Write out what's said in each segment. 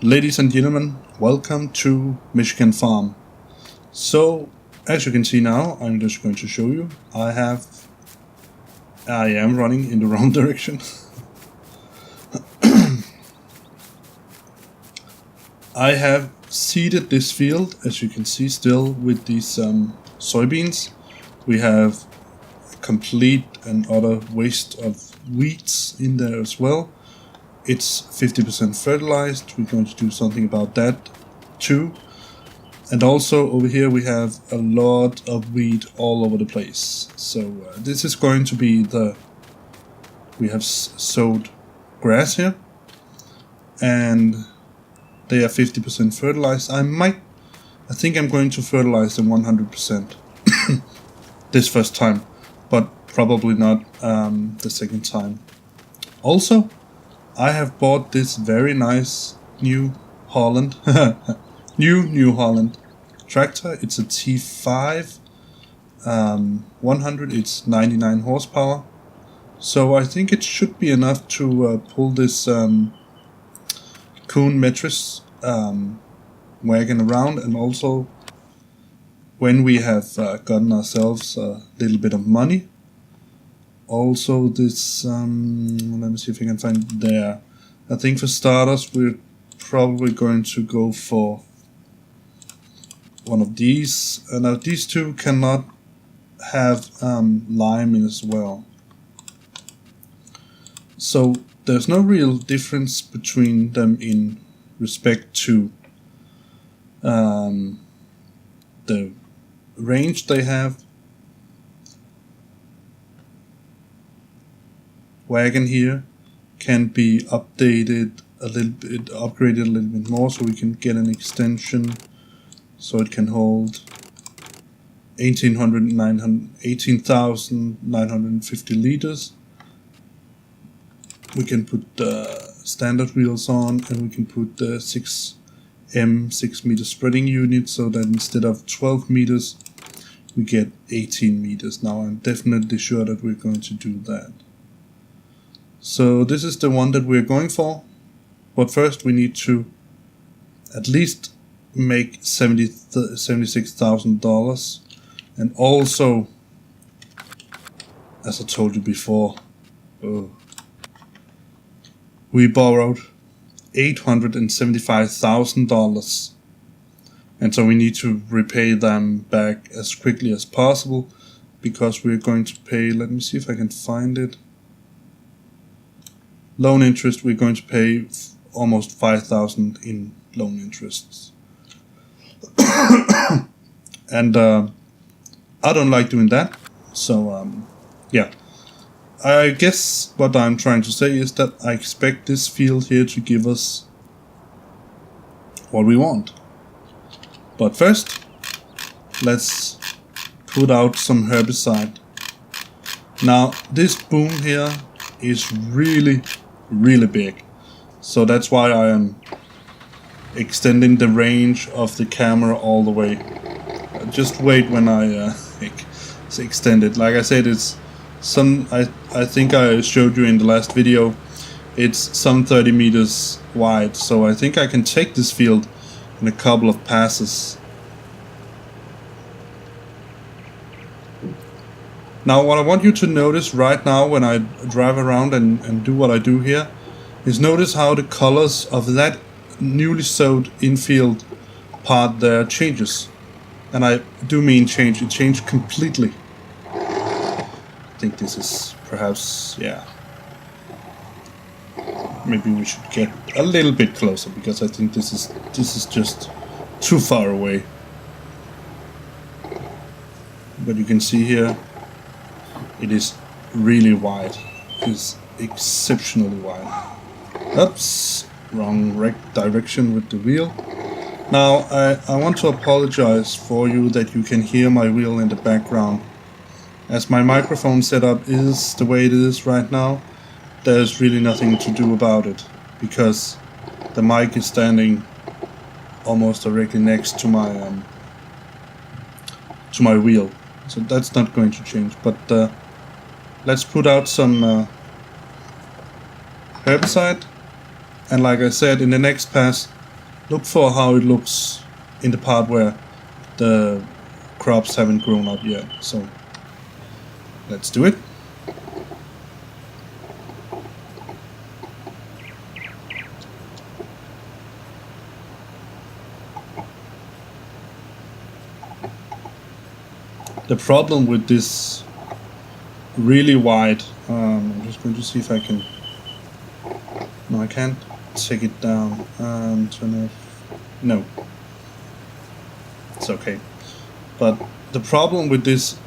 Ladies and gentlemen, welcome to Michigan Farm. So, as you can see now, I'm just going to show you, I am running in the wrong direction. I have seeded this field, as you can see, still with these soybeans. We have complete and utter waste of weeds in there as well. It's 50% fertilized. We're going to do something about that too. And also over here we have a lot of weed all over the place. So this is going to be we have sowed grass here, and they are 50% fertilized. I think I'm going to fertilize them 100% this first time, but probably not the second time. Also, I have bought this very nice New Holland New Holland tractor. It's a T5 100. It's 99 horsepower. So I think it should be enough to pull this Kuhn Metris wagon around, and also when we have gotten ourselves a little bit of money. Also this, let me see if I can find it there. I think for starters we're probably going to go for one of these. Now these two cannot have lime in as well. So there's no real difference between them in respect to the range they have. Wagon here can be updated a little bit, upgraded a little bit more, so we can get an extension so it can hold 18,950 liters. We can put standard wheels on, and we can put the 6 meter spreading unit, so that instead of 12 meters we get 18 meters. Now I'm definitely sure that we're going to do that. So this is the one that we're going for, but first we need to at least make $76,000, and also, as I told you before, we borrowed $875,000, and so we need to repay them back as quickly as possible, because we're going to pay, let me see if I can find it, loan interest. We're going to pay almost $5,000 in loan interests. And I don't like doing that, so yeah. I guess what I'm trying to say is that I expect this field here to give us what we want. But first, let's put out some herbicide. Now this boom here is really big, so that's why I am extending the range of the camera all the way. Just wait when I extend it. Like I said, it's I think I showed you in the last video, it's some 30 meters wide, so I think I can take this field in a couple of passes. Now what I want you to notice right now when I drive around and do what I do here is notice how the colors of that newly sowed infield part there changes. And I do mean change. It changed completely. I think this is perhaps, yeah. Maybe we should get a little bit closer, because I think this is just too far away. But you can see here, it is really wide. It is exceptionally wide. Oops, wrong direction with the wheel. Now I want to apologize for you that you can hear my wheel in the background. As my microphone setup is the way it is right now, there's really nothing to do about it, because the mic is standing almost directly next to my wheel, so that's not going to change. But let's put out some herbicide, and like I said, in the next pass, look for how it looks in the part where the crops haven't grown up yet. So let's do it. The problem with this really wide, I'm just going to see if I can, no I can't take it down, turn off, no, it's okay. But the problem with this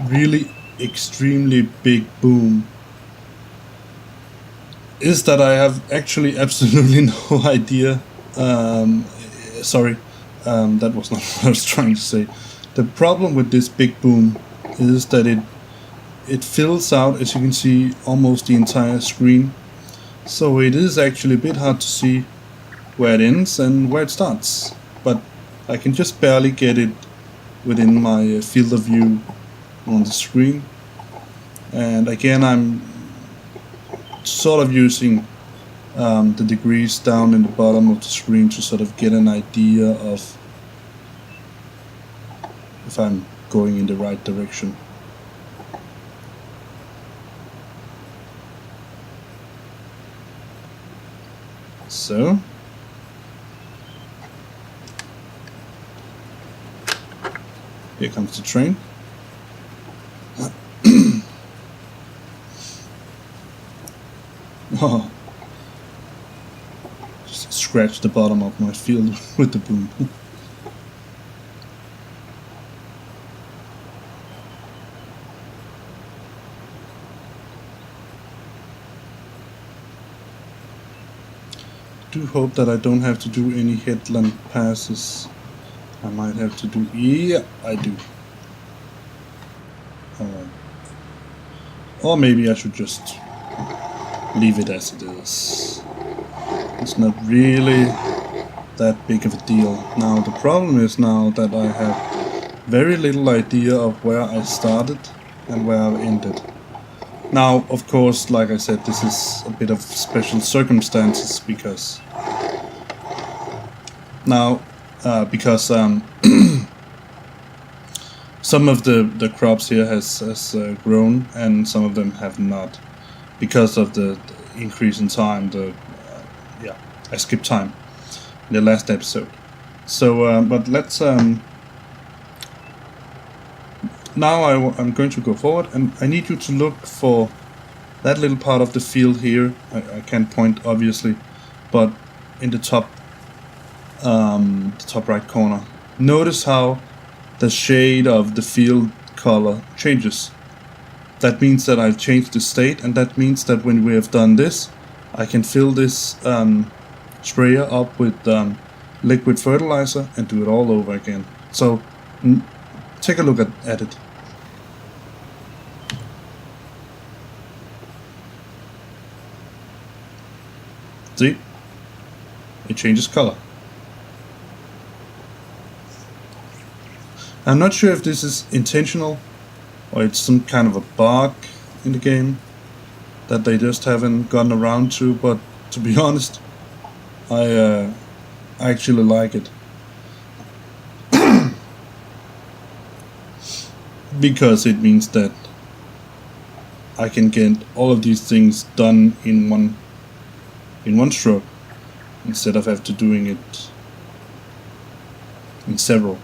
really extremely big boom is that I have actually absolutely no idea, sorry, that was not what I was trying to say. The problem with this big boom is that it fills out, as you can see, almost the entire screen. So it is actually a bit hard to see where it ends and where it starts. But I can just barely get it within my field of view on the screen. And again, I'm sort of using the degrees down in the bottom of the screen to sort of get an idea of if I'm going in the right direction. So here comes the train. Oh, just scratched the bottom of my field with the boom. I do hope that I don't have to do any headland passes. I might have to do, yeah, I do. Or maybe I should just leave it as it is. It's not really that big of a deal. Now the problem is now that I have very little idea of where I started and where I've ended. Now, of course, like I said, this is a bit of special circumstances because now, some of the crops here has grown and some of them have not, because of the increase in time. I skipped time in the last episode. So, but let's now I'm going to go forward, and I need you to look for that little part of the field here. I can't point obviously, but in the top right corner. Notice how the shade of the field color changes. That means that I've changed the state, and that means that when we have done this, I can fill this sprayer up with liquid fertilizer and do it all over again. So take a look at it. See? It changes color. I'm not sure if this is intentional or it's some kind of a bug in the game that they just haven't gotten around to, but to be honest, I actually like it. Because it means that I can get all of these things done in one stroke instead of have to doing it in several.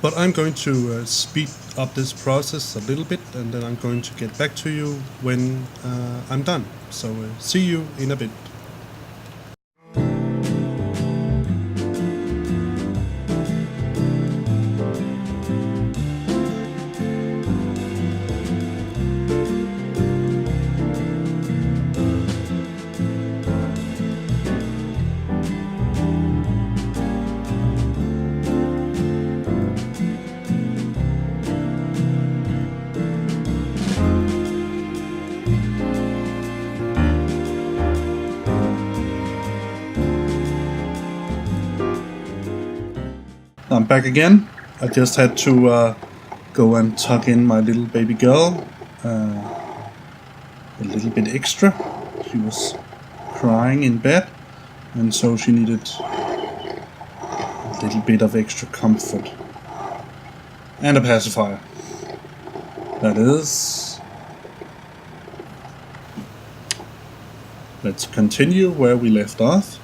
But I'm going to speed up this process a little bit, and then I'm going to get back to you when I'm done. So see you in a bit. I'm back again. I just had to go and tuck in my little baby girl a little bit extra. She was crying in bed, and so she needed a little bit of extra comfort. And a pacifier. That is. Let's continue where we left off.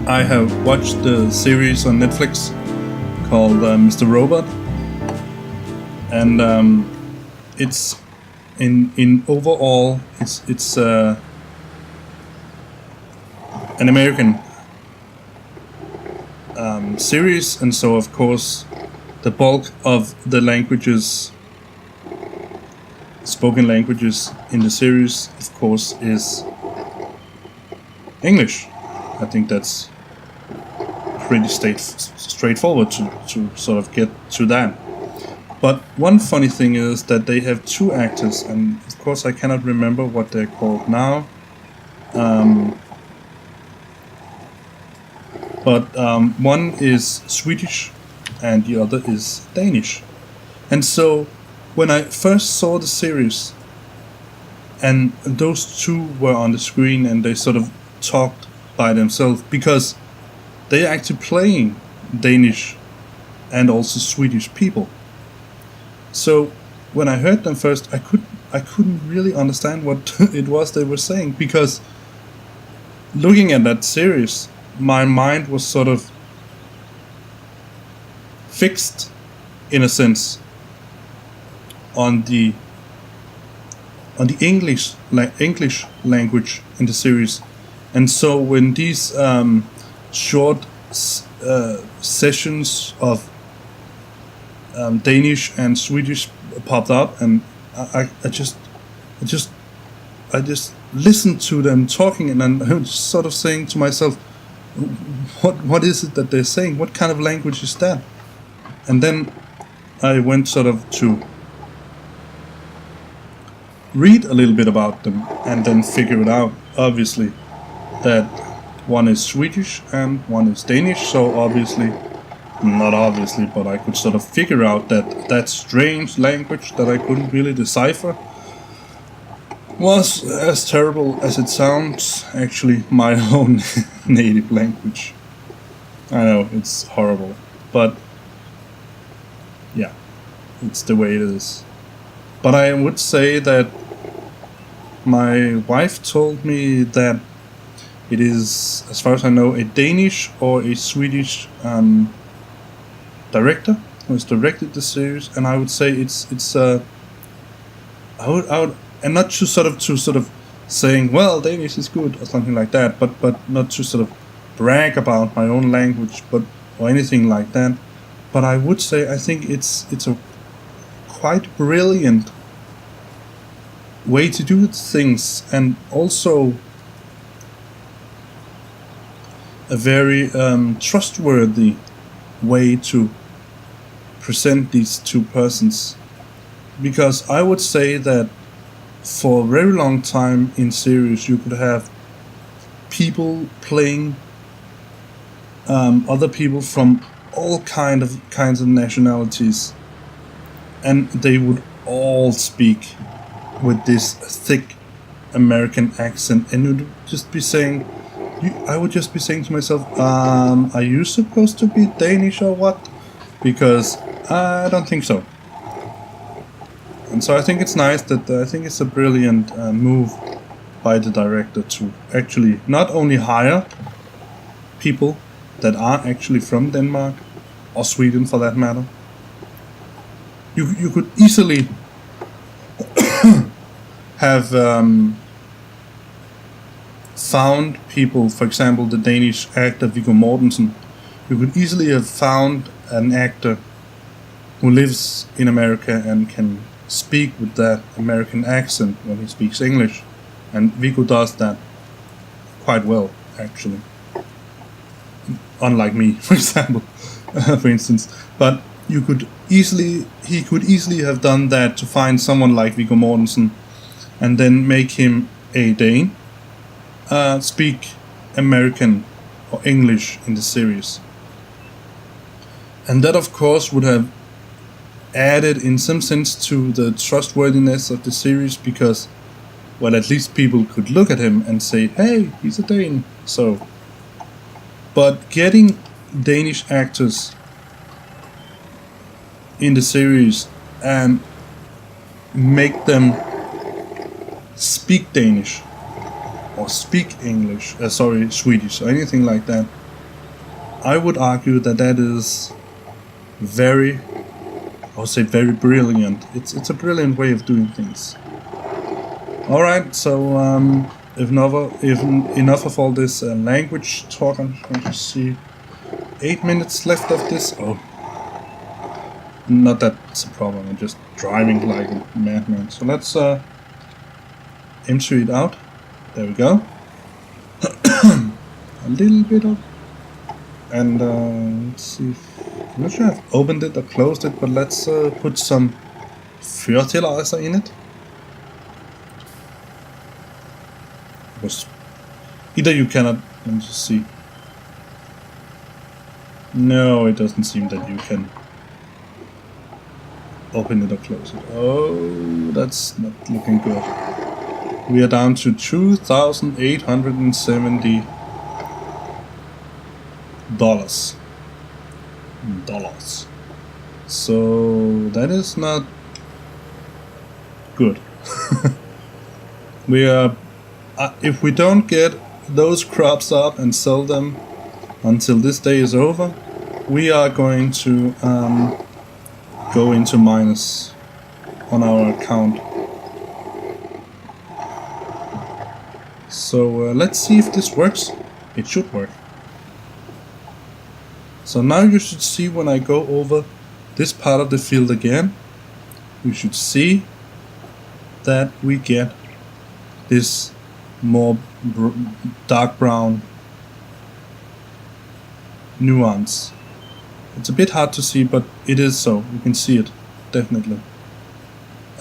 I have watched the series on Netflix called Mr. Robot, and it's in overall it's an American series, and so of course the bulk of the spoken languages in the series, of course, is English. I think that's pretty straightforward to sort of get to that. But one funny thing is that they have two actors, and of course I cannot remember what they're called now. But one is Swedish and the other is Danish. And so when I first saw the series and those two were on the screen and they sort of talked by themselves, because they are actually playing Danish and also Swedish people. So when I heard them first, I couldn't really understand what it was they were saying, because looking at that series, my mind was sort of fixed, in a sense, on the English language in the series. And so when these short sessions of Danish and Swedish popped up, and I just listened to them talking, and I was sort of saying to myself, what is it that they're saying? What kind of language is that? And then I went sort of to read a little bit about them, and then figure it out, obviously, that one is Swedish and one is Danish. So obviously, not obviously, but I could sort of figure out that that strange language that I couldn't really decipher was, as terrible as it sounds, actually my own native language. I know, it's horrible, but yeah, it's the way it is. But I would say that my wife told me that it is, as far as I know, a Danish or a Swedish director who has directed the series, and I would say it's I would, and not to sort of saying, well, Danish is good or something like that, but not to sort of brag about my own language, or anything like that. But I would say I think it's a quite brilliant way to do things, and also a very trustworthy way to present these two persons. Because I would say that for a very long time in series you could have people playing other people from all kinds of nationalities, and they would all speak with this thick American accent, and you'd just be saying, I would just be saying to myself, are you supposed to be Danish or what? Because I don't think so. And so I think it's nice that I think it's a brilliant move by the director to actually not only hire people that are actually from Denmark or Sweden for that matter. You could easily have found people, for example, the Danish actor Viggo Mortensen. You could easily have found an actor who lives in America and can speak with that American accent when he speaks English, and Viggo does that quite well, actually. Unlike me, for example, for instance. But he could easily have done that to find someone like Viggo Mortensen, and then make him a Dane, speak American or English in the series. And that, of course, would have added in some sense to the trustworthiness of the series, because, well, at least people could look at him and say, hey, he's a Dane. So, but getting Danish actors in the series and make them speak Danish or speak Swedish or anything like that, I would argue that that is very, I would say very brilliant. It's a brilliant way of doing things. Alright, so if enough of all this language talk, I'm going to see 8 minutes left of this. Oh, not that it's a problem, I'm just driving like a madman. So let's empty it out. There we go. A little bit of, and let's see if, I'm not sure I've opened it or closed it, but let's put some fertilizer in it. Was either you cannot, let me just see. No, it doesn't seem that you can open it or close it. Oh, that's not looking good. We are down to $2,870 dollars. So that is not good. We are, if we don't get those crops up and sell them until this day is over, we are going to go into minus on our account. So let's see if this works. It should work. So now you should see when I go over this part of the field again, you should see that we get this more dark brown nuance. It's a bit hard to see, but it is so. You can see it, definitely.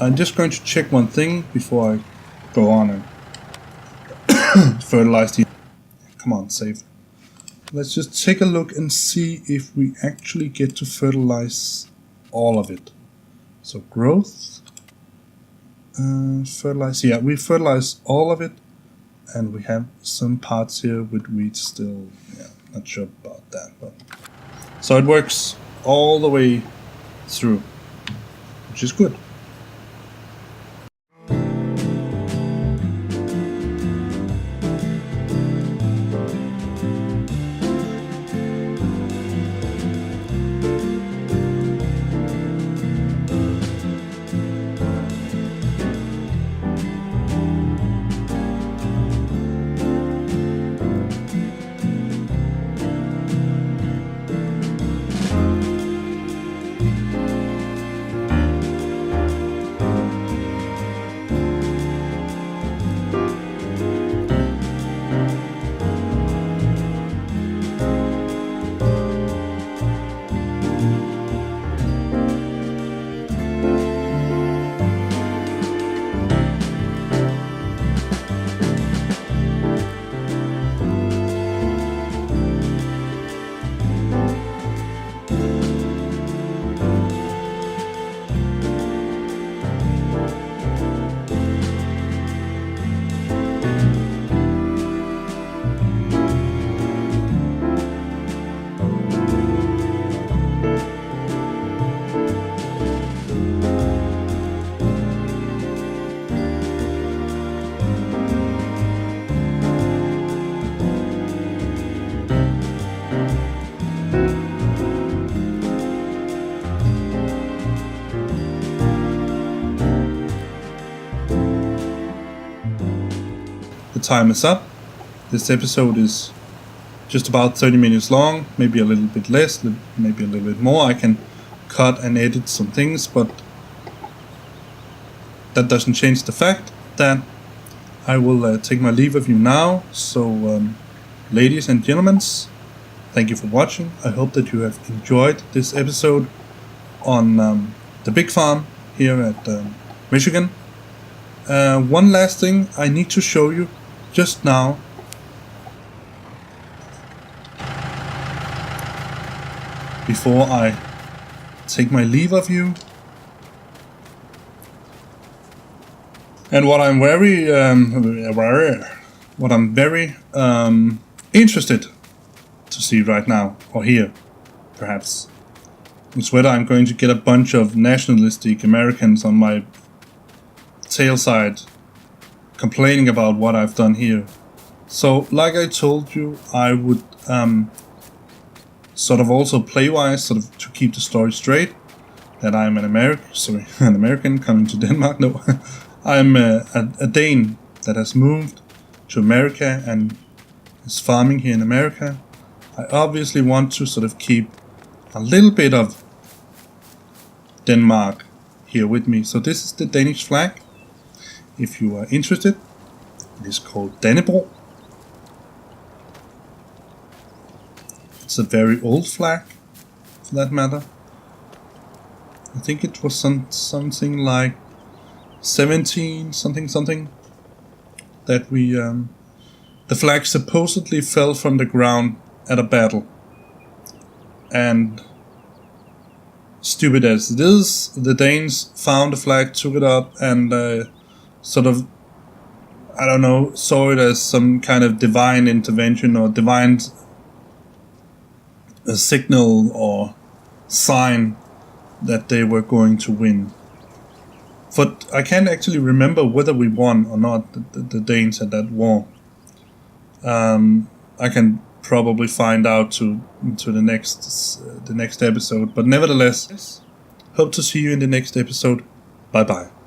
I'm just going to check one thing before I go on and fertilize the... Come on, save. Let's just take a look and see if we actually get to fertilize all of it. So growth, fertilize, yeah, we fertilize all of it, and we have some parts here with weeds still. Yeah, not sure about that, but so it works all the way through, which is good. Time is up. This episode is just about 30 minutes long, maybe a little bit less, maybe a little bit more. I can cut and edit some things, but that doesn't change the fact that I will take my leave of you now. So ladies and gentlemen, thank you for watching. I hope that you have enjoyed this episode on the big farm here at Michigan. One last thing I need to show you just now. Before I take my leave of you. And what I'm very interested to see right now, or hear perhaps, is whether I'm going to get a bunch of nationalistic Americans on my tail side complaining about what I've done here. So like I told you, I would sort of also play-wise, sort of to keep the story straight, that I'm an American coming to Denmark. No, I'm a Dane that has moved to America and is farming here in America. I obviously want to sort of keep a little bit of Denmark here with me. So this is the Danish flag. If you are interested, it is called Dannebro. It's a very old flag, for that matter. I think it was something like 17 something that we the flag supposedly fell from the ground at a battle. And stupid as it is, the Danes found the flag, took it up, and sort of, I don't know, saw it as some kind of divine intervention or divine signal or sign that they were going to win. But I can't actually remember whether we won or not, the Danes at that war. I can probably find out to the next episode. But nevertheless, hope to see you in the next episode. Bye bye.